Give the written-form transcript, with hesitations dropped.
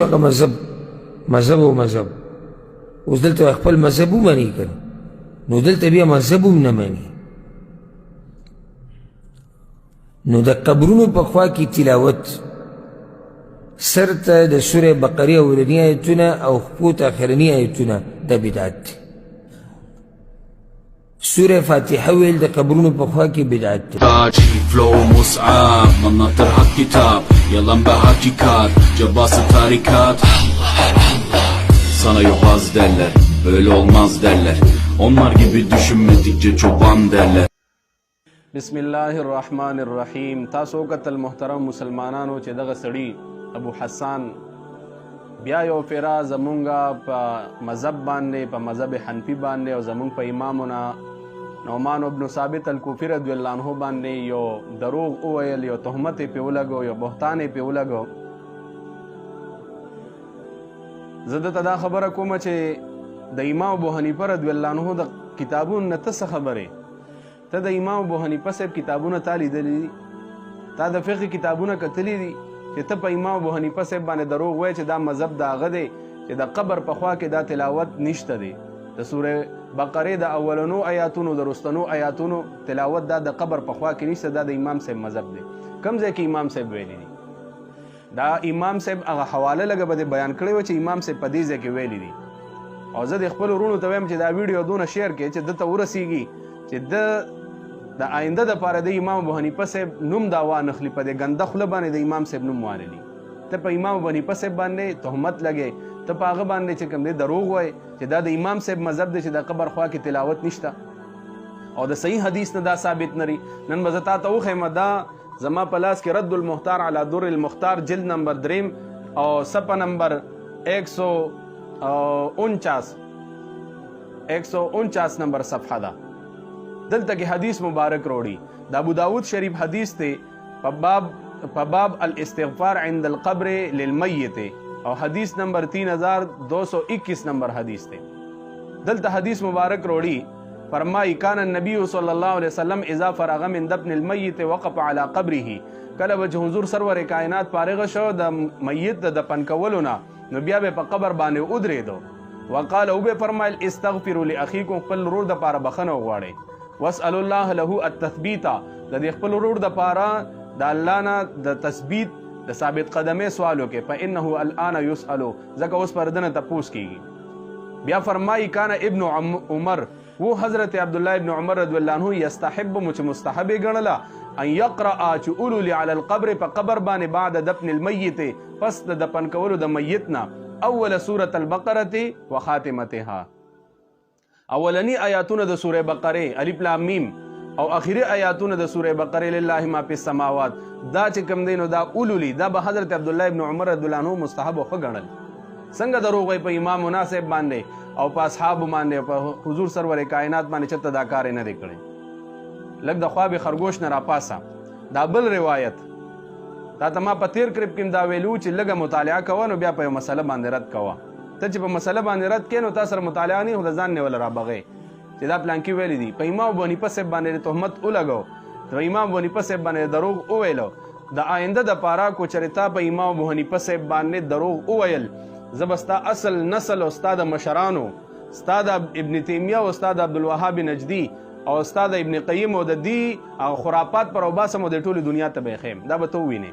هغه مذهب او مذهب اوس دلته خپل مذهب ومني که نو دلته بیا مذهب هم نه مني. نو د قبرونو په خوا کې تلاوت سر ته د سورې بقرې اولني آیتونه او خپو ته اخرني آیتونه دا بدعت دی. سورة فاتحة ويل ده قبرونه بخوا کې بدعت دی. فلو مصعب من نطرها الكتاب يلا بحقيقات جباس tarikات. Sana yok az derler, öyle olmaz derler. Onlar gibi düşünmedikçe çoban derler. बिस्मिल्लाहिर्रहमानिर्रहीम. तासो कतल मोहतरम मुसलमानانو چې دغه سړی ابو حسان بیا یو فیرا زمونږه په مذهب باندې په مذهب حنفي باندې او زمونږ په امامونه نعمان ابن ثابت الکوفی رضی الله عنه باندې یو دروغ وویل، یو تهمت یې پې ولګو، یو بهتان یې پې ولګو. زه دته دا خبره کومه چې د امام ابو حنیفه رضی الله عنه د کتابونو نه ته څه خبرې؟ ته د امام ابو حنیفه صاحب کتابونه تا لیدلي دي؟ تا د فقه کتابونه کتلي دي چې ته په امام ابو حنیفه صاحب باندې دروغ وایې چې دا مذهب د هغه دی چې د قبر په خوا کې دا تلاوت نشته دی. د سورې بقرې د اولنو آیاتونو د رستنو آیاتونو تلاوت دا د قبر په خوا کې نشته، دا د امام صاحب مذهب دی. کوم ځای کې امام صاحب ویلي دي؟ دا امام صاحب هغه حواله لږه به بیان کړی و چې امام صاحب په دې ځای کې ویلي دي. او زه د خپلو وروڼو ته وایم چې دا ویډیو دونه شیر کړي چې دته ورسیږي چې د آینده دپاره د امام ابو حنیفه صاحب نوم دا وانخلي، په دې ګنده خوله باندې د امام صاحب نوم وانلي. ته په امام ابو حنیفه صاحب باندې تهمت لګې، ته په هغه باندې چې کوم دی دروغ وایې چې دا د امام صاحب مذهب دی چې د قبر خوا کې تلاوت نشته او د صحیح حدیث نه دا ثابت نری. نن به زه تا ته وښیم، دا زما په لاس کې رد المختار علی در المختار جلد نمبر 3 او صفحه نمبر 149 نمبر صفحه ده. دلته کې حدیث مبارک روړي. د ابو داود شریف حدیث ته په باب الاستغفار عند القبر للمیت او حدیث نمبر 3221 نمبر حدیث ته. دلته حدیث مبارک روړي، فرمایي کان النبی صلی الله علیه وسلم اذا فرغ من دفن المیت وقف على قبره. کله به حضور سرور کائنات فارغ شو د میت د دفن کولو نه، نو بیا به په قبر باندې ودرېدو. وقال او به فرمایل استغفروا لاخیکم، خپل ورور د پاره بخنه وغواړئ. واسألوا الله له التثبیت، د دې خپل ورور د پاره د الله نه د تثبیت د ثابت قدمه سوال وکړي. فانه الان يسأل، ځکه اوس پر دنه تپوس کیږي. بیا فرمایي کان ابن عمر، وہ حضرت عبداللہ ابن عمر رضی اللہ عنہ یستحب مچ مستحب گنلا ان یقرأ چولو علی القبر په قبر باندې بعد دفن المیت، پس د دفن کولو د میتنا اول سورة البقره وخاتمتها، اولنی آیاتونه د سوره بقره الف لام میم او اخری آیاتونه د سوره بقره لله ما فی السماوات، دا چې کوم دینو دا اولولی، دا به حضرت عبداللہ ابن عمر رضی الله عنه مستحب خو ګڼل. څنګه دروغ وي په امام مناسب باندې او په اصحاب باندې او په حضور سرور کائنات باندې چته دا کار نه دی کړی. لږ د خواب خرگوش نه راپاسه. دا بل روایت دا ته ما په تیر کریپ کې دا ویلو چې لږه مطالعه کوه نو بیا په یو مسله باندې رد کوه. ته چې په مسله باندې رد کړې نو تا سره مطالعه نه خو د ځان نه ول رابغې چې دا پلانکی ویلی دي. په امام ابو حنیفه صاحب باندې تهمت ولګو، د امام ابو حنیفه صاحب باندې دروغ وویلو. د آینده د پاره کو چرتا په امام ابو حنیفه صاحب باندې دروغ وویل، زبستا اصل نسل استاد مشرانو، استاد ابن تیمیه او استاد عبدالوهاب نجدی او استاد ابن قیم او د دې خرافات پر وباسم د ټوله دنیا ته به خیم. دا به تو ویني.